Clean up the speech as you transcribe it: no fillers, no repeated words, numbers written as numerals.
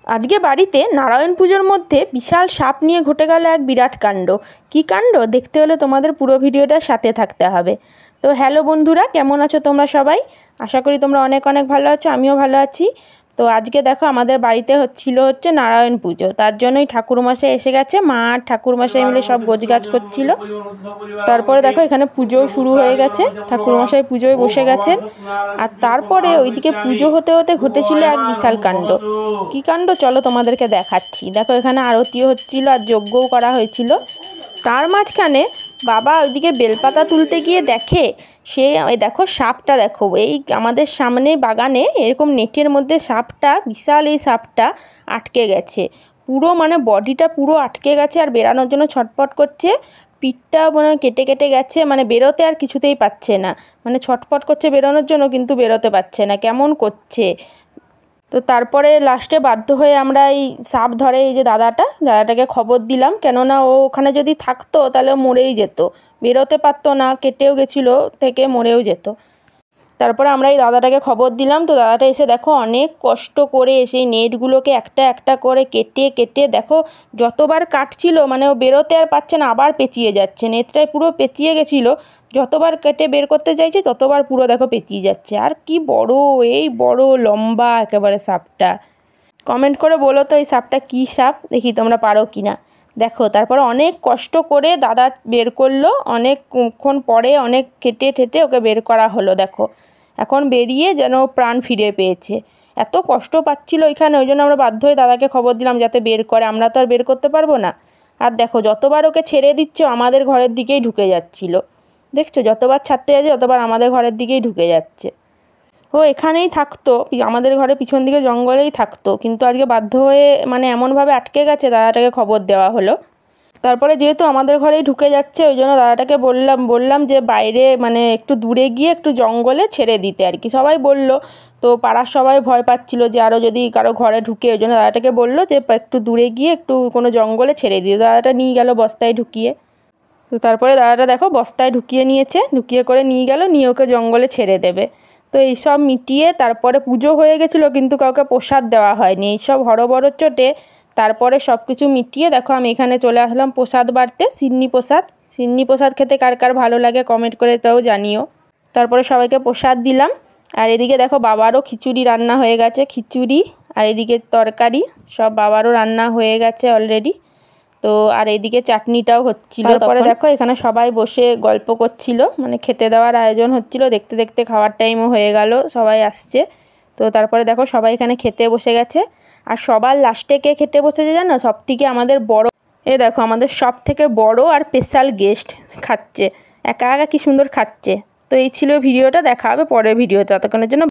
আজকে বাড়িতে নারায়ণ পুজোর মধ্যে বিশাল সাপ নিয়ে ঘটে গেল এক বিরাট কাণ্ড। কী কাণ্ড দেখতে হলে তোমাদের পুরো ভিডিওটার সাথে থাকতে হবে। তো হ্যালো বন্ধুরা, কেমন আছো তোমরা সবাই? আশা করি তোমরা অনেক অনেক ভালো আছো, আমিও ভালো আছি। তো আজকে দেখো আমাদের বাড়িতে হচ্ছে নারায়ণ পুজো, তার জন্যই ঠাকুরমশাই এসে গেছে। মা আর ঠাকুরমশাই মিলে সব গোছগাছ করছিল। তারপরে দেখো এখানে পুজো শুরু হয়ে গেছে, ঠাকুরমশাই পুজোয় বসে গেছেন। আর তারপরে ওইদিকে পুজো হতে হতে ঘটেছিল এক বিশাল কাণ্ড। কী কাণ্ড চলো তোমাদেরকে দেখাচ্ছি। দেখো এখানে আরতিও হচ্ছিল আর যজ্ঞও করা হয়েছিল। তার মাঝখানে বাবা ওইদিকে বেলপাতা তুলতে গিয়ে দেখে ওই দেখো সাপটা, দেখো এই আমাদের সামনে বাগানে এরকম নেটের মধ্যে সাপটা, বিশাল এই সাপটা আটকে গেছে। পুরো মানে বডিটা পুরো আটকে গেছে আর বেরানোর জন্য ছটপট করছে। পিঠটা মানে কেটে কেটে গেছে, মানে বেরোতে আর কিছুতেই পাচ্ছে না। মানে ছটপট করছে বেরোনোর জন্য, কিন্তু বেরোতে পারছে না, কেমন করছে। তো তারপরে লাস্টে বাধ্য হয়ে আমরা এই সাপ ধরে এই যে দাদাটাকে খবর দিলাম, কেননা ও ওখানে যদি থাকতো তাহলে মরেই যেত, বেরোতে পারতো না, কেটেও গেছিলো থেকে মরেও যেত। তারপরে আমরা এই দাদাটাকে খবর দিলাম। তো দাদাটা এসে দেখো অনেক কষ্ট করে সেই নেটগুলোকে একটা একটা করে কেটে কেটে দেখো যতবার কাটছিল, মানে ও বেরোতে আর পারছে না, আবার পেঁচিয়ে যাচ্ছে। নেটটায় পুরো পেঁচিয়ে গেছিলো, যতবার কেটে বের করতে চাইছে ততবার পুরো দেখো পেঁচিয়ে যাচ্ছে। আর কি বড়, এই বড় লম্বা একেবারে সাপটা। কমেন্ট করে বলো তো এই সাপটা কী সাপ, দেখি তোমরা পারো কি না। দেখো তারপরে অনেক কষ্ট করে দাদা বের করলো, অনেকক্ষণ পরে অনেক কেটে ঠেটে ওকে বের করা হলো। দেখো এখন বেরিয়ে যেন প্রাণ ফিরে পেয়েছে। এত কষ্ট পাচ্ছিল ওইখানে, ওই জন্য আমরা বাধ্য হয়ে দাদাকে খবর দিলাম যাতে বের করে, আমরা তো আর বের করতে পারবো না। আর দেখো যতবার ওকে ছেড়ে দিচ্ছে আমাদের ঘরের দিকেই ঢুকে যাচ্ছিলো। দেখছো যতবার ছাড়তে যাচ্ছে ততবার আমাদের ঘরের দিকেই ঢুকে যাচ্ছে। ও এখানেই থাকতো, আমাদের ঘরে পিছন দিকে জঙ্গলেই থাকতো, কিন্তু আজকে বাধ্য হয়ে মানে এমনভাবে আটকে গেছে, দাদাটাকে খবর দেওয়া হলো। তারপরে যেহেতু আমাদের ঘরেই ঢুকে যাচ্ছে ওই জন্য দাদাটাকে বললাম যে বাইরে মানে একটু দূরে গিয়ে একটু জঙ্গলে ছেড়ে দিতে আর কি। সবাই বলল, তো পাড়ার সবাই ভয় পাচ্ছিল যে আরও যদি কারো ঘরে ঢুকে, ওই জন্য দাদাটাকে বললো যে একটু দূরে গিয়ে একটু কোনো জঙ্গলে ছেড়ে দিতে। দাদাটা নিয়ে গেল বস্তায় ঢুকিয়ে। তো তারপরে দাদাটা দেখো বস্তায় ঢুকিয়ে করে নিয়ে গেল, নিয়ে ওকে জঙ্গলে ছেড়ে দেবে। তো এইসব মিটিয়ে তারপরে পুজো হয়ে গেছিলো, কিন্তু কাউকে প্রসাদ দেওয়া হয়নি। এইসব হরবড় চোটে তারপরে সব কিছু মিটিয়ে দেখো আমি এখানে চলে আসলাম প্রসাদ বাড়তে, সিন্নি প্রসাদ খেতে কার কার ভালো লাগে কমেন্ট করে তাও জানিও। তারপরে সবাইকে প্রসাদ দিলাম। আর এদিকে দেখো বাবারও খিচুড়ি রান্না হয়ে গেছে, খিচুড়ি আর এদিকে তরকারি সব বাবারও রান্না হয়ে গেছে অলরেডি। তো আর এইদিকে চাটনিটাও হচ্ছিল। তারপরে দেখো এখানে সবাই বসে গল্প করছিল, মানে খেতে দেওয়ার আয়োজন হচ্ছিল। দেখতে দেখতে খাওয়ার টাইমও হয়ে গেল, সবাই আসছে। তো তারপরে দেখো সবাই এখানে খেতে বসে গেছে। আর সবার লাস্টে কে খেতে বসেছে জানো? সব থেকে আমাদের বড়, দেখো আমাদের সব থেকে বড় আর স্পেশাল গেস্ট খাচ্ছে, একা একা কি সুন্দর খাচ্ছে। তো এই ছিল ভিডিওটা, দেখা হবে পরের ভিডিওতে, ততক্ষণের জন্য